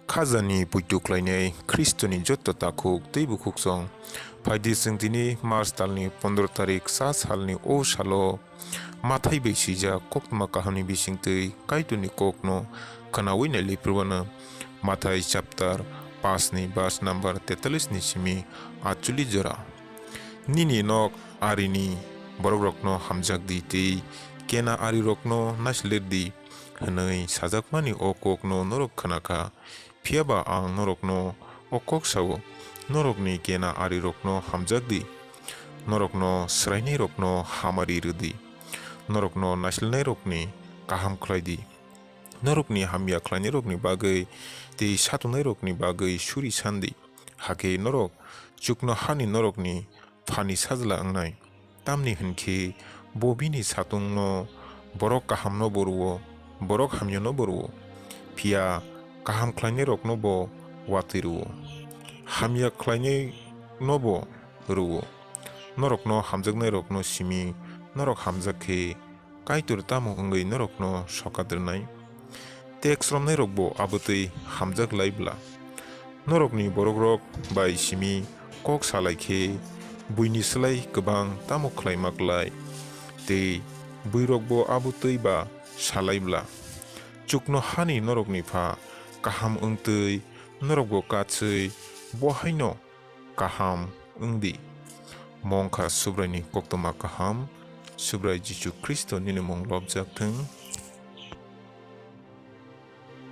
Khazani puituklainai Kristoni joto takuk tei bukuk song Faidi singtini Mars talni 15 tarik sa salni o salo Mathai besija Koktwma Kahamni bisingtui kaituni kokno kanawina liprwana Mathai chapter 5 ni bas number 43 ni simi achuli jora Nini nok arini borokrokno hamjakdi tei kena ari rokno naslerdi hanai sajakmani o kokno norok khanaka Piaba ang norokno okok sawo norokni kena ari rokno hamjakdi norokno srainai rokno hamari rudi norokno naslnai rokni kaham khlaidi norokni hamya khlainai rokni bagai tei satunai rokni bagai suri sandi hake norok chukno hani norokni phani sajla angnai tamni hinkhe bobini satungno borok kahamno boruo borok hamyano boruo pia kaham khlainai rokno bo watiruo hamya khlainai nobo ruo norokno hamjaknai rokno simi norok hamjakhe kaitur tamo ongoi norokno sokadrnai tax romnai rokbo abutui hamjak laibla norokni borokrok bai simi kok salaikhe buini slai kobang tamo khlaimaklai tei buirokbo abutui ba salaibla chukno hani norokni pha kaham ongtui norokbo katsui bohaino kaham ongdi mongkha subraini koktwma kaham subrai Jisu Kristo nini mong lobjak thung